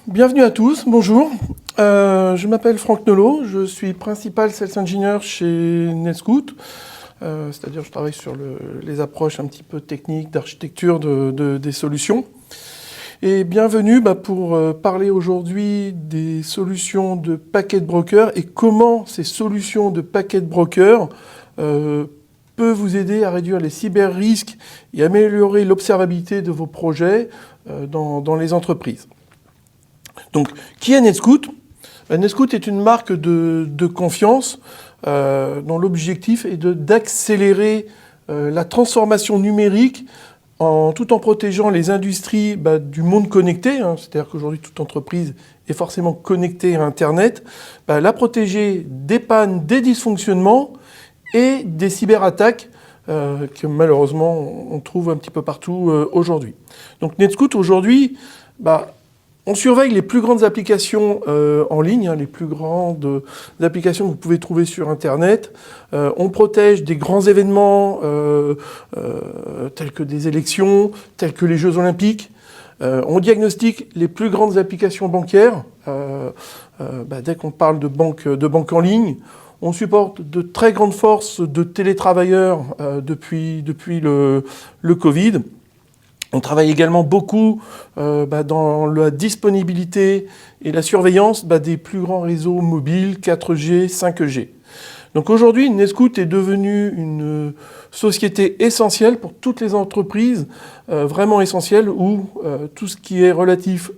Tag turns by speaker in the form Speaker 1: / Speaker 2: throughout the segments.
Speaker 1: Bienvenue à tous, bonjour. Je m'appelle Franck Nolot, je suis principal Sales Engineer chez NetScout. C'est-à-dire je travaille sur les approches un petit peu techniques d'architecture des solutions. Et bienvenue pour parler aujourd'hui des solutions de Packet Broker et comment ces solutions de Packet Broker peut vous aider à réduire les cyber-risques et améliorer l'observabilité de vos projets dans les entreprises. Donc, qui est NetScout ? NetScout est une marque de confiance dont l'objectif est d'accélérer la transformation numérique tout en protégeant les industries du monde connecté, c'est-à-dire qu'aujourd'hui toute entreprise est forcément connectée à Internet, la protéger des pannes, des dysfonctionnements et des cyberattaques que malheureusement on trouve un petit peu partout aujourd'hui. Donc NetScout aujourd'hui, on surveille les plus grandes applications en ligne, les plus grandes applications que vous pouvez trouver sur Internet. On protège des grands événements tels que des élections, tels que les Jeux Olympiques. On diagnostique les plus grandes applications bancaires. Dès qu'on parle de banque en ligne, on supporte de très grandes forces de télétravailleurs depuis le Covid. On travaille également beaucoup dans la disponibilité et la surveillance des plus grands réseaux mobiles 4G, 5G. Donc aujourd'hui, NetScout est devenue une société essentielle pour toutes les entreprises, vraiment essentielle, où tout ce qui est relatif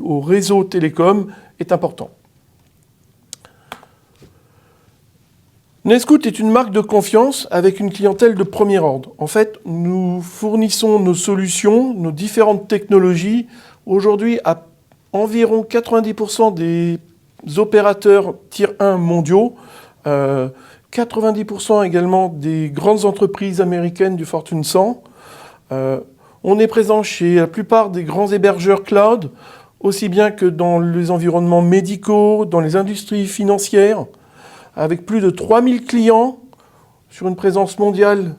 Speaker 1: au réseau télécom est important. NetScout est une marque de confiance avec une clientèle de premier ordre. En fait, nous fournissons nos solutions, nos différentes technologies, aujourd'hui à environ 90% des opérateurs Tier 1 mondiaux, 90% également des grandes entreprises américaines du Fortune 100. On est présent chez la plupart des grands hébergeurs cloud, aussi bien que dans les environnements médicaux, dans les industries financières, avec plus de 3000 clients sur une présence mondiale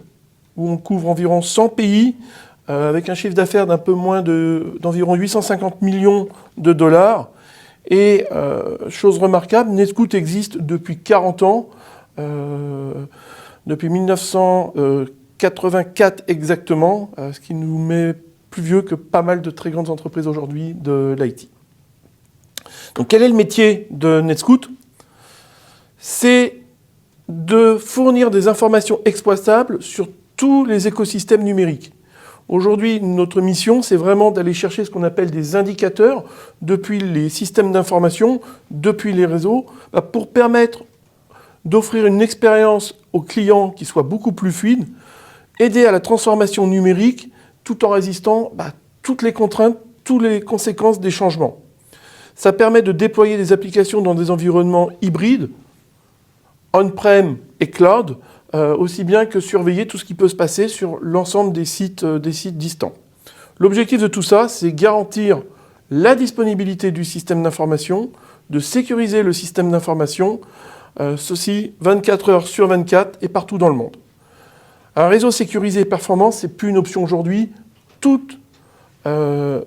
Speaker 1: où on couvre environ 100 pays, avec un chiffre d'affaires d'un peu moins d'environ 850 millions de dollars. Et chose remarquable, NetScout existe depuis 40 ans, depuis 1984 exactement, ce qui nous met plus vieux que pas mal de très grandes entreprises aujourd'hui de l'IT. Donc quel est le métier de NetScout ? C'est de fournir des informations exploitables sur tous les écosystèmes numériques. Aujourd'hui, notre mission, c'est vraiment d'aller chercher ce qu'on appelle des indicateurs depuis les systèmes d'information, depuis les réseaux, pour permettre d'offrir une expérience aux clients qui soit beaucoup plus fluide, aider à la transformation numérique tout en résistant à toutes les contraintes, toutes les conséquences des changements. Ça permet de déployer des applications dans des environnements hybrides, on-prem et cloud, aussi bien que surveiller tout ce qui peut se passer sur l'ensemble des sites distants. L'objectif de tout ça, c'est garantir la disponibilité du système d'information, de sécuriser le système d'information, ceci 24 heures sur 24 et partout dans le monde. Un réseau sécurisé et performant, ce n'est plus une option aujourd'hui. Tout le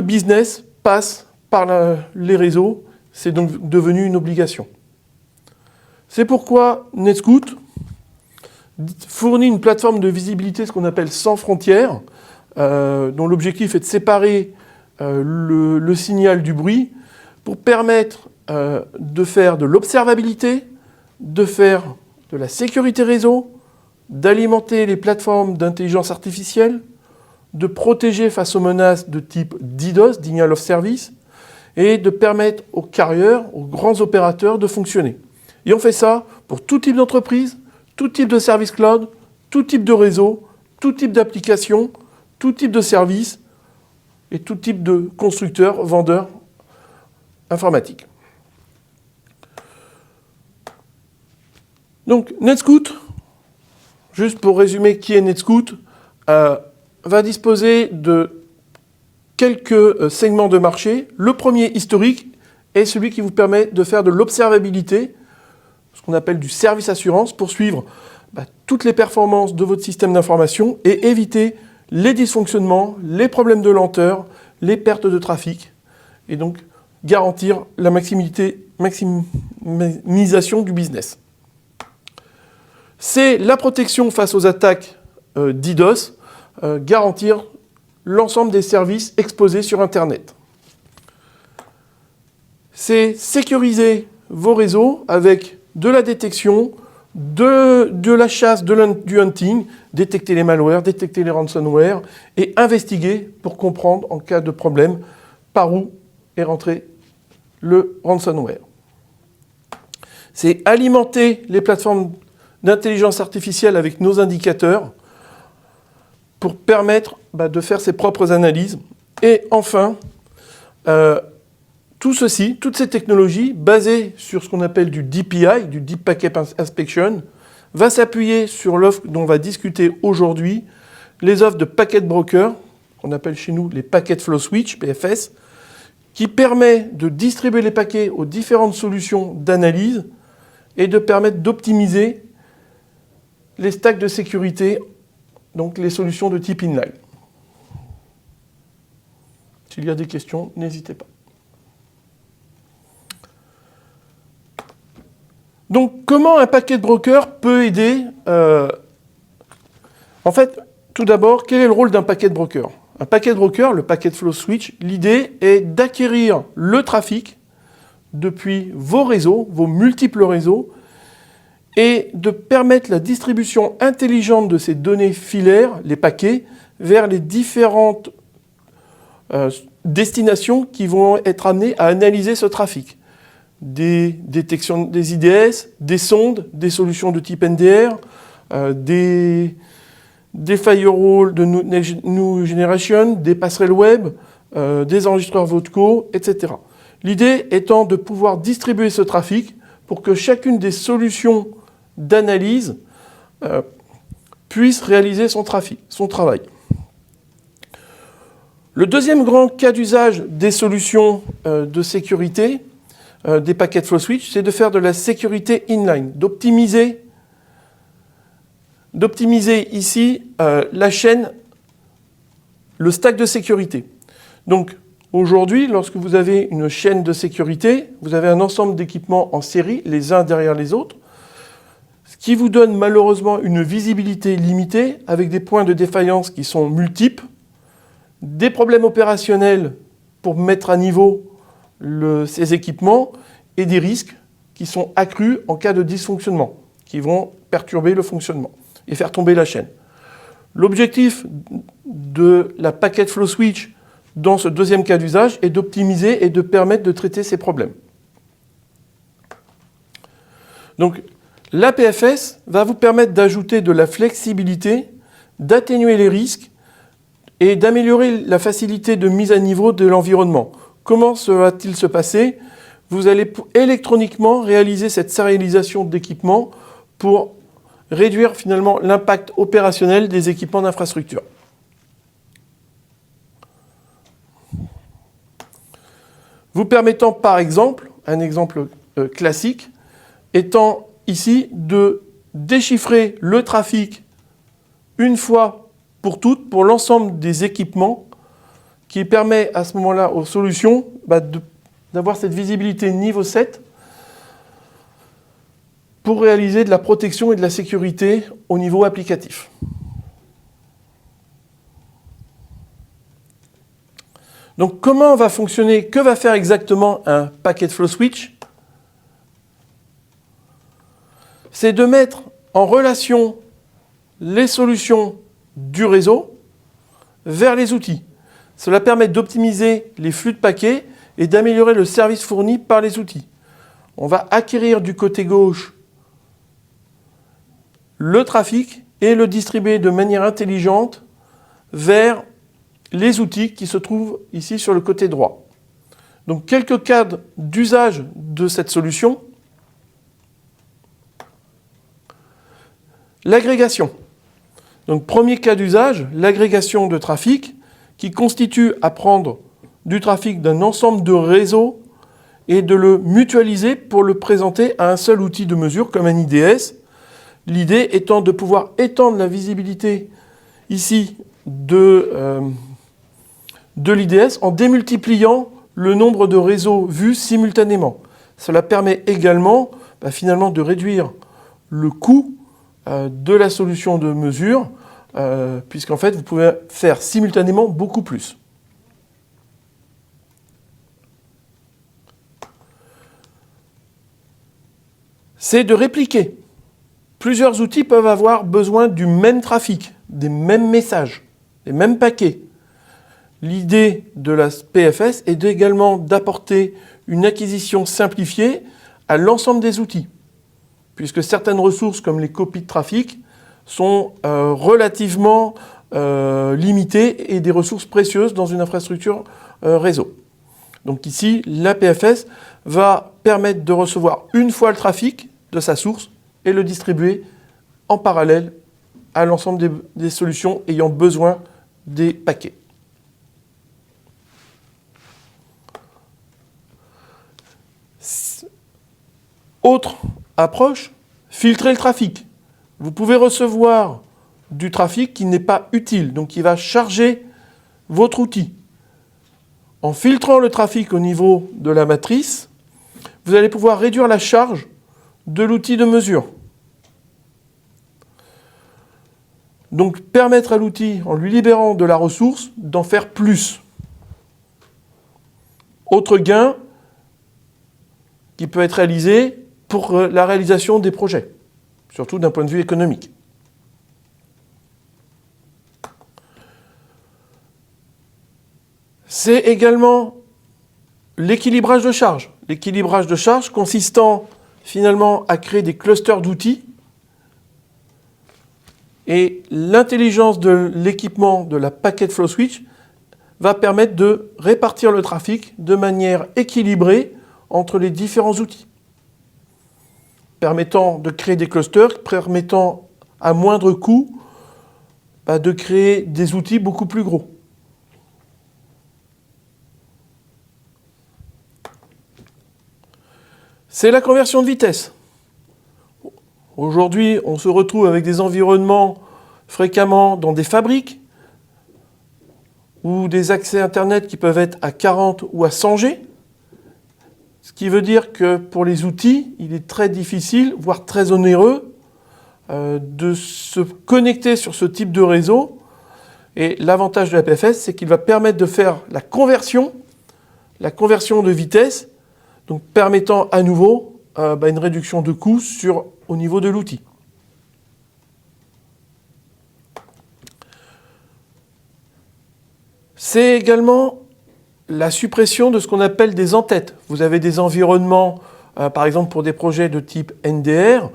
Speaker 1: business passe par les réseaux, c'est donc devenu une obligation. C'est pourquoi NetScout fournit une plateforme de visibilité, ce qu'on appelle sans frontières, dont l'objectif est de séparer le signal du bruit pour permettre de faire de l'observabilité, de faire de la sécurité réseau, d'alimenter les plateformes d'intelligence artificielle, de protéger face aux menaces de type DDoS, Denial of Service, et de permettre aux carriers, aux grands opérateurs de fonctionner. Et on fait ça pour tout type d'entreprise, tout type de service cloud, tout type de réseau, tout type d'application, tout type de service et tout type de constructeurs, vendeurs informatiques. Donc NetScout, juste pour résumer qui est NetScout, va disposer de quelques segments de marché. Le premier historique est celui qui vous permet de faire de l'observabilité, ce qu'on appelle du service assurance, pour suivre toutes les performances de votre système d'information et éviter les dysfonctionnements, les problèmes de lenteur, les pertes de trafic et donc garantir la maximisation du business. C'est la protection face aux attaques DDoS, garantir l'ensemble des services exposés sur Internet. C'est sécuriser vos réseaux avec de la détection, de la chasse, du hunting, détecter les malwares, détecter les ransomware et investiguer pour comprendre en cas de problème par où est rentré le ransomware. C'est alimenter les plateformes d'intelligence artificielle avec nos indicateurs pour permettre de faire ses propres analyses. Et enfin, tout ceci, toutes ces technologies basées sur ce qu'on appelle du DPI, du Deep Packet Inspection, va s'appuyer sur l'offre dont on va discuter aujourd'hui, les offres de Packet Broker, qu'on appelle chez nous les Packet Flow Switch, PFS, qui permet de distribuer les paquets aux différentes solutions d'analyse et de permettre d'optimiser les stacks de sécurité, donc les solutions de type inline. S'il y a des questions, n'hésitez pas. Donc, comment un packet broker peut aider En fait, tout d'abord, quel est le rôle d'un packet broker? Un packet broker, le Packet Flow Switch, l'idée est d'acquérir le trafic depuis vos réseaux, vos multiples réseaux, et de permettre la distribution intelligente de ces données filaires, les paquets, vers les différentes destinations qui vont être amenées à analyser ce trafic. Des détections des IDS, des sondes, des solutions de type NDR, des firewalls de New Generation, des passerelles web, des enregistreurs vocaux, etc. L'idée étant de pouvoir distribuer ce trafic pour que chacune des solutions d'analyse puisse réaliser son travail. Le deuxième grand cas d'usage des solutions de sécurité des paquets flow switch, c'est de faire de la sécurité inline, d'optimiser ici la chaîne, le stack de sécurité. Donc aujourd'hui, lorsque vous avez une chaîne de sécurité, vous avez un ensemble d'équipements en série, les uns derrière les autres, ce qui vous donne malheureusement une visibilité limitée avec des points de défaillance qui sont multiples, des problèmes opérationnels pour mettre à niveau ces équipements et des risques qui sont accrus en cas de dysfonctionnement, qui vont perturber le fonctionnement et faire tomber la chaîne. L'objectif de la Packet Flow Switch dans ce deuxième cas d'usage est d'optimiser et de permettre de traiter ces problèmes. Donc, l'APFS va vous permettre d'ajouter de la flexibilité, d'atténuer les risques et d'améliorer la facilité de mise à niveau de l'environnement. Comment va-t-il se passer? Vous allez électroniquement réaliser cette sérialisation d'équipements pour réduire finalement l'impact opérationnel des équipements d'infrastructure. Vous permettant par exemple, un exemple classique, étant ici de déchiffrer le trafic une fois pour toutes pour l'ensemble des équipements qui permet à ce moment-là aux solutions d'avoir cette visibilité niveau 7 pour réaliser de la protection et de la sécurité au niveau applicatif. Donc comment va fonctionner, que va faire exactement un Packet Flow Switch? C'est de mettre en relation les solutions du réseau vers les outils. Cela permet d'optimiser les flux de paquets et d'améliorer le service fourni par les outils. On va acquérir du côté gauche le trafic et le distribuer de manière intelligente vers les outils qui se trouvent ici sur le côté droit. Donc quelques cas d'usage de cette solution. L'agrégation. Donc premier cas d'usage, l'agrégation de trafic qui constitue à prendre du trafic d'un ensemble de réseaux et de le mutualiser pour le présenter à un seul outil de mesure comme un IDS. L'idée étant de pouvoir étendre la visibilité ici de de l'IDS en démultipliant le nombre de réseaux vus simultanément. Cela permet également finalement de réduire le coût de la solution de mesure, puisqu'en fait vous pouvez faire simultanément beaucoup plus. C'est de répliquer. Plusieurs outils peuvent avoir besoin du même trafic, des mêmes messages, des mêmes paquets. L'idée de la PFS est également d'apporter une acquisition simplifiée à l'ensemble des outils, puisque certaines ressources comme les copies de trafic sont relativement limitées et des ressources précieuses dans une infrastructure réseau. Donc ici, la PFS va permettre de recevoir une fois le trafic de sa source et le distribuer en parallèle à l'ensemble des solutions ayant besoin des paquets. Autre approche, filtrer le trafic. Vous pouvez recevoir du trafic qui n'est pas utile, donc qui va charger votre outil. En filtrant le trafic au niveau de la matrice, vous allez pouvoir réduire la charge de l'outil de mesure. Donc permettre à l'outil, en lui libérant de la ressource, d'en faire plus. Autre gain qui peut être réalisé pour la réalisation des projets, surtout d'un point de vue économique. C'est également l'équilibrage de charge. L'équilibrage de charge consistant finalement à créer des clusters d'outils et l'intelligence de l'équipement de la Packet Flow Switch va permettre de répartir le trafic de manière équilibrée entre les différents outils, permettant de créer des clusters, permettant à moindre coût de créer des outils beaucoup plus gros. C'est la conversion de vitesse. Aujourd'hui, on se retrouve avec des environnements fréquemment dans des fabriques ou des accès Internet qui peuvent être à 40 ou à 100 G. Ce qui veut dire que pour les outils, il est très difficile, voire très onéreux, de se connecter sur ce type de réseau. Et l'avantage de la PFS, c'est qu'il va permettre de faire la conversion de vitesse, donc permettant à nouveau une réduction de coûts au niveau de l'outil. C'est également la suppression de ce qu'on appelle des entêtes. Vous avez des environnements, par exemple pour des projets de type NDR,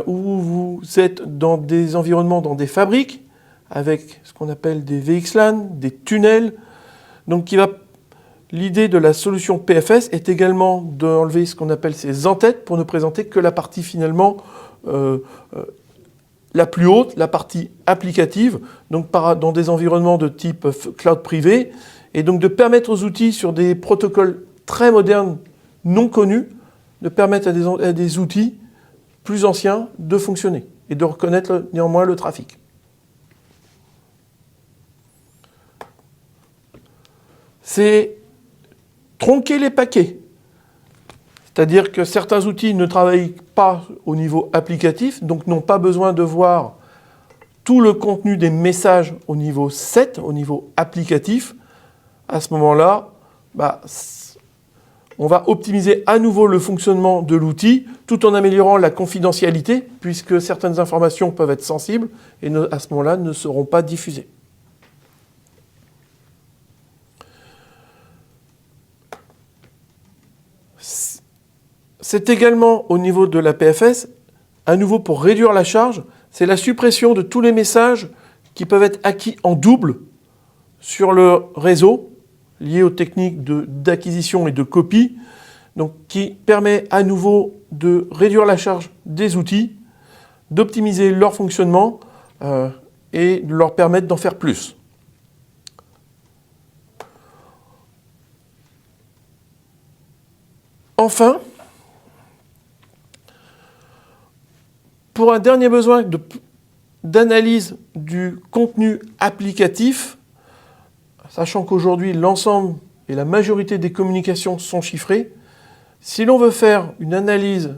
Speaker 1: où vous êtes dans des environnements, dans des fabriques, avec ce qu'on appelle des VXLAN, des tunnels. Donc l'idée de la solution PFS est également d'enlever ce qu'on appelle ces entêtes pour ne présenter que la partie finalement la plus haute, la partie applicative, donc dans des environnements de type cloud privé, et donc de permettre aux outils sur des protocoles très modernes, non connus, de permettre à des outils plus anciens de fonctionner et de reconnaître néanmoins le trafic. C'est tronquer les paquets. C'est-à-dire que certains outils ne travaillent pas au niveau applicatif, donc n'ont pas besoin de voir tout le contenu des messages au niveau 7, au niveau applicatif. À ce moment-là, on va optimiser à nouveau le fonctionnement de l'outil tout en améliorant la confidentialité, puisque certaines informations peuvent être sensibles et à ce moment-là ne seront pas diffusées. C'est également au niveau de la PFS, à nouveau pour réduire la charge, c'est la suppression de tous les messages qui peuvent être acquis en double sur le réseau, liés aux techniques d'acquisition et de copie, donc qui permet à nouveau de réduire la charge des outils, d'optimiser leur fonctionnement et de leur permettre d'en faire plus. Enfin, pour un dernier besoin d'analyse du contenu applicatif, sachant qu'aujourd'hui, l'ensemble et la majorité des communications sont chiffrées, si l'on veut faire une analyse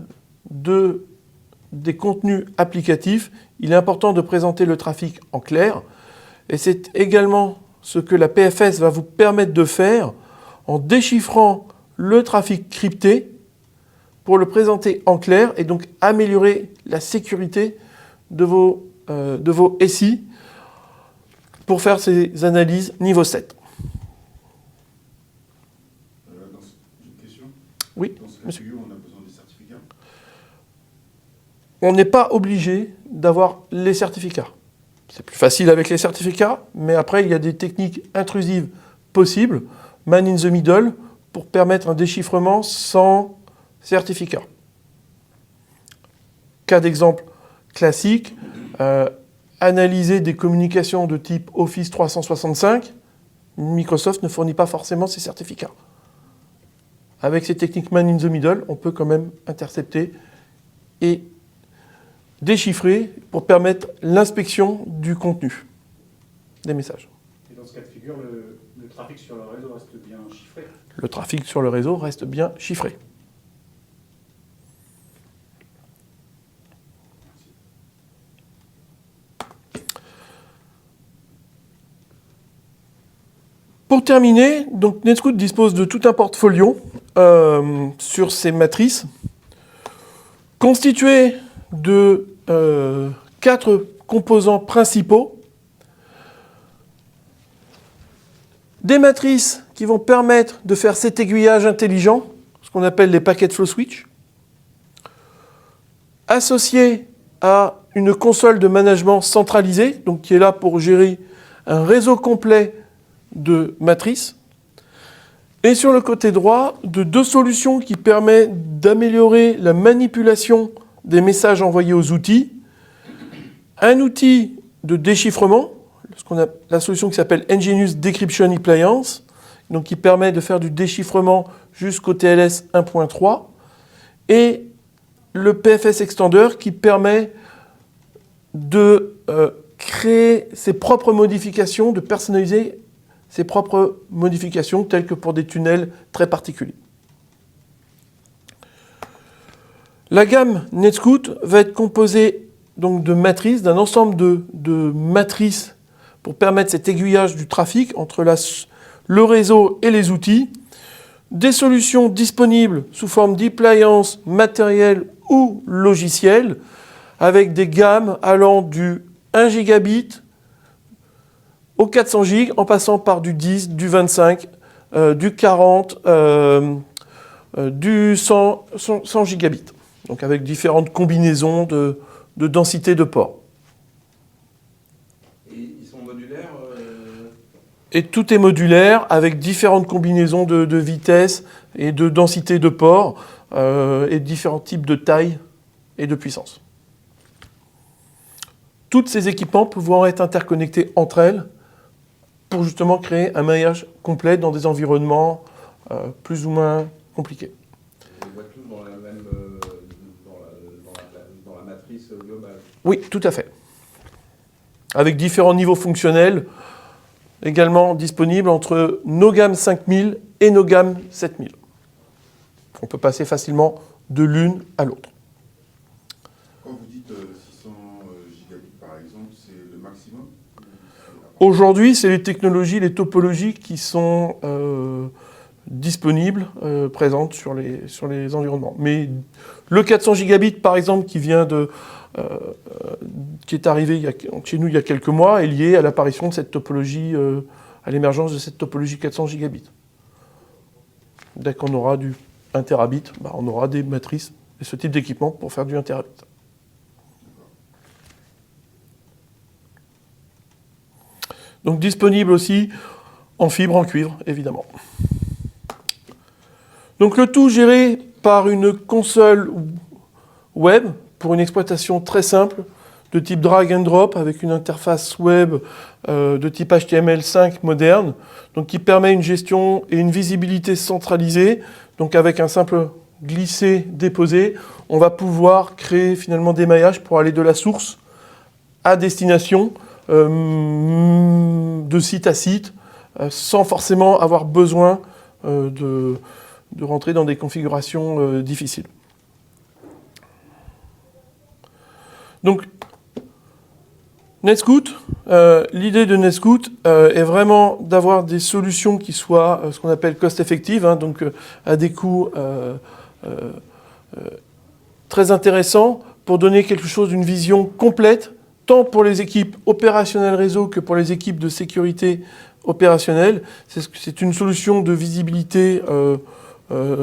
Speaker 1: des contenus applicatifs, il est important de présenter le trafic en clair. Et c'est également ce que la PFS va vous permettre de faire en déchiffrant le trafic crypté pour le présenter en clair et donc améliorer la sécurité de vos SI pour faire ces analyses niveau 7.
Speaker 2: J'ai une question.
Speaker 1: Oui,
Speaker 2: dans ce
Speaker 1: monsieur.
Speaker 2: cas de figure, on a besoin des certificats.
Speaker 1: On n'est pas obligé d'avoir les certificats. C'est plus facile avec les certificats, mais après, il y a des techniques intrusives possibles, man in the middle, pour permettre un déchiffrement sans certificat. Cas d'exemple classique, analyser des communications de type Office 365, Microsoft ne fournit pas forcément ces certificats. Avec ces techniques man in the middle, on peut quand même intercepter et déchiffrer pour permettre l'inspection du contenu des messages.
Speaker 3: Et dans ce cas de figure, le trafic sur le réseau reste bien chiffré?
Speaker 1: Le trafic sur le réseau reste bien chiffré. Pour terminer, donc NetScout dispose de tout un portfolio sur ces matrices, constitué de 4 composants principaux. Des matrices qui vont permettre de faire cet aiguillage intelligent, ce qu'on appelle les packet flow switch, associés à une console de management centralisée, donc qui est là pour gérer un réseau complet de matrices. Et sur le côté droit, de 2 solutions qui permettent d'améliorer la manipulation des messages envoyés aux outils. Un outil de déchiffrement, la solution qui s'appelle Enginous Decryption Appliance, donc qui permet de faire du déchiffrement jusqu'au TLS 1.3, et le PFS Extender qui permet de créer ses propres modifications, de personnaliser ses propres modifications, telles que pour des tunnels très particuliers. La gamme NetScout va être composée donc de matrices, d'un ensemble de matrices pour permettre cet aiguillage du trafic entre le réseau et les outils, des solutions disponibles sous forme d'appliance matérielle ou logicielle, avec des gammes allant du 1 gigabit au 400 G, en passant par du 10, du 25, du 40, du 100 gigabits. Donc avec différentes combinaisons de densité de ports.
Speaker 2: Et ils sont modulaires
Speaker 1: Et tout est modulaire avec différentes combinaisons de vitesse et de densité de ports et différents types de taille et de puissance. Tous ces équipements pouvant être interconnectés entre elles pour justement créer un maillage complet dans des environnements plus ou moins compliqués.
Speaker 2: On les voit tous dans la même dans la matrice globale.
Speaker 1: Oui, tout à fait. Avec différents niveaux fonctionnels également disponibles entre nos gammes 5000 et nos gammes 7000. On peut passer facilement de l'une à l'autre.
Speaker 2: Quand vous dites 600 gigabits par exemple, c'est le maximum?
Speaker 1: Aujourd'hui, c'est les technologies, les topologies qui sont disponibles, présentes sur les environnements. Mais le 400 gigabits, par exemple, qui est arrivé chez nous il y a quelques mois, est lié à l'apparition de cette topologie, à l'émergence de cette topologie 400 gigabits. Dès qu'on aura du 1 terabit, on aura des matrices et ce type d'équipement pour faire du 1 terabit. Donc disponible aussi en fibre, en cuivre, évidemment. Donc le tout géré par une console web pour une exploitation très simple de type drag and drop avec une interface web de type HTML5 moderne, donc qui permet une gestion et une visibilité centralisée. Donc avec un simple glisser-déposer, on va pouvoir créer finalement des maillages pour aller de la source à destination, de site à site, sans forcément avoir besoin de rentrer dans des configurations difficiles. Donc, NetScout, l'idée de NetScout est vraiment d'avoir des solutions qui soient ce qu'on appelle cost-effectives, hein, donc à des coûts très intéressants pour donner quelque chose d'une vision complète, tant pour les équipes opérationnelles réseau que pour les équipes de sécurité opérationnelle. C'est une solution de visibilité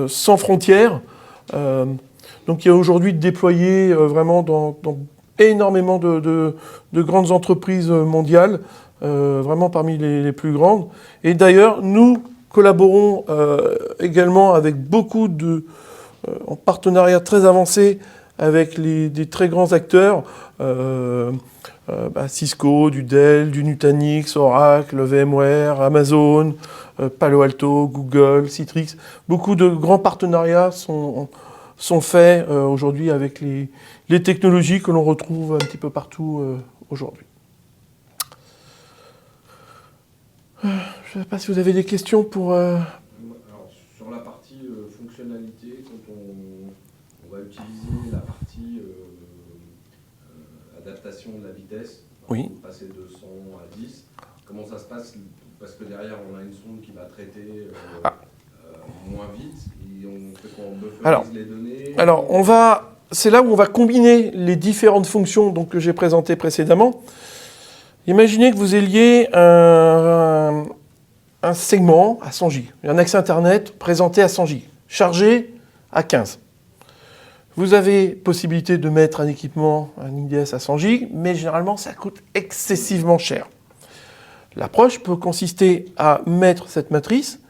Speaker 1: sans frontières, donc qui est aujourd'hui déployée vraiment dans énormément de grandes entreprises mondiales, vraiment parmi les plus grandes. Et d'ailleurs, nous collaborons également avec beaucoup en partenariat très avancé avec des très grands acteurs, Cisco, du Dell, du Nutanix, Oracle, VMware, Amazon, Palo Alto, Google, Citrix. Beaucoup de grands partenariats sont faits aujourd'hui avec les technologies que l'on retrouve un petit peu partout aujourd'hui. Je ne sais pas si vous avez des questions pour...
Speaker 4: Alors, sur la partie fonctionnalité, quand on va utiliser la partie adaptation de la vitesse,
Speaker 1: Oui.
Speaker 4: passer de 100 à 10, comment ça se passe? Parce que derrière, on a une sonde qui va traiter moins vite, et on fait quoi? On bufferise les données?
Speaker 1: Alors, c'est là où on va combiner les différentes fonctions donc, que j'ai présentées précédemment. Imaginez que vous ayez un segment à 100 G, un accès Internet présenté à 100 G, chargé à 15. Vous avez possibilité de mettre un équipement, un IDS à 100 G, mais généralement, ça coûte excessivement cher. L'approche peut consister à mettre cette matrice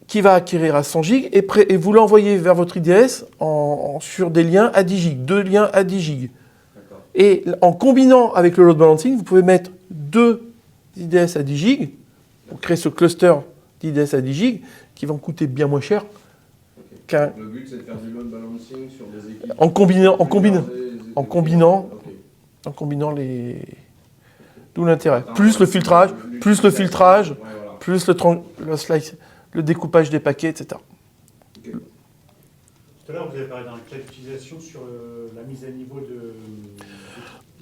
Speaker 1: qui va acquérir à 100 G et vous l'envoyez vers votre IDS sur des liens à 10 G, 2 liens à 10 G. Et en combinant avec le load balancing, vous pouvez mettre 2 IDS à 10 G pour créer ce cluster d'IDS à 10 G qui vont coûter bien moins cher qu'un...
Speaker 4: Le but, c'est de faire du load balancing sur des équipes...
Speaker 1: En combinant les... D'où l'intérêt. Plus le filtrage, plus le slice, le découpage des paquets, etc.
Speaker 3: Tout à l'heure, vous avez parlé d'un cas d'utilisation sur la mise à niveau de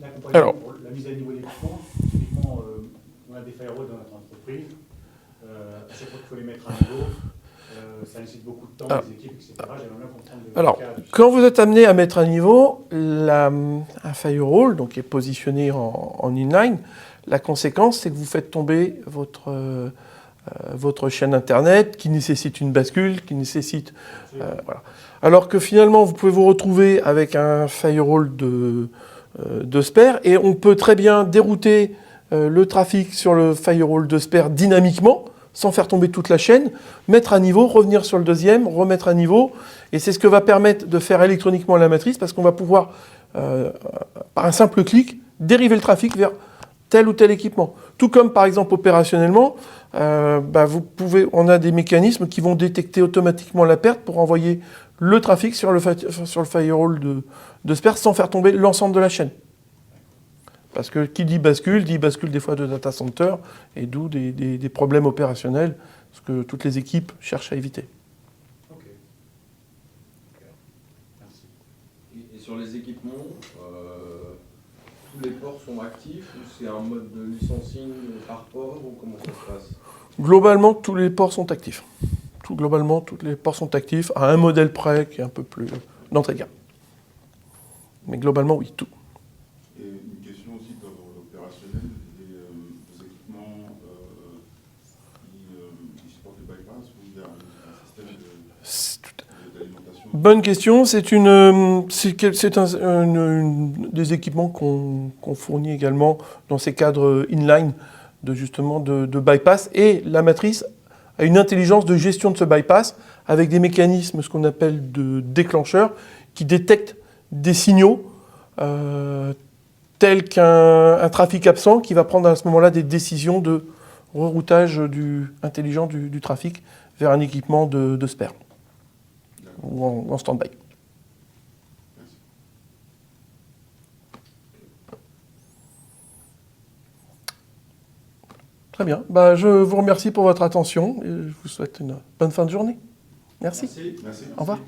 Speaker 3: l'accompagnement.
Speaker 1: Alors,
Speaker 3: pour la mise à niveau d'équipements. Typiquement, on a des firewalls dans notre entreprise. À chaque fois qu'il faut les mettre à niveau, ça nécessite beaucoup de temps, des équipes, etc. J'aimerais bien comprendre
Speaker 1: alors, quand vous êtes amené à mettre à niveau, un firewall, donc qui est positionné en inline, la conséquence, c'est que vous faites tomber votre chaîne Internet qui nécessite une bascule, qui nécessite... voilà. Alors que finalement, vous pouvez vous retrouver avec un firewall de Sper et on peut très bien dérouter le trafic sur le firewall de Sper dynamiquement, sans faire tomber toute la chaîne, mettre à niveau, revenir sur le deuxième, remettre à niveau. Et c'est ce que va permettre de faire électroniquement la matrice parce qu'on va pouvoir, par un simple clic, dériver le trafic vers tel ou tel équipement. Tout comme, par exemple, opérationnellement, on a des mécanismes qui vont détecter automatiquement la perte pour envoyer le trafic sur le firewall de Sper sans faire tomber l'ensemble de la chaîne. Parce que qui dit bascule des fois de data center, et d'où des problèmes opérationnels, ce que toutes les équipes cherchent à éviter.
Speaker 3: Ok. Merci.
Speaker 4: Et sur les équipements, tous les ports sont actifs ou c'est un mode de licencing par port ou comment ça se passe?
Speaker 1: Globalement, tous les ports sont actifs. Globalement, tous les ports sont actifs, à un modèle près qui est un peu plus d'entrée de gamme. Mais globalement, oui, tout.
Speaker 2: Et une question aussi dans l'opérationnel, des équipements qui supportent le bypass ou il y a un système d'alimentation?
Speaker 1: Bonne question. C'est des équipements qu'on fournit également dans ces cadres inline de bypass. Et la matrice a une intelligence de gestion de ce bypass avec des mécanismes, ce qu'on appelle de déclencheurs, qui détectent des signaux tels qu'un trafic absent qui va prendre à ce moment-là des décisions de reroutage intelligent du trafic vers un équipement de Sper ou en stand-by. Très bien. Bah, je vous remercie pour votre attention et je vous souhaite une bonne fin de journée. Merci.
Speaker 2: Merci.
Speaker 1: Au revoir.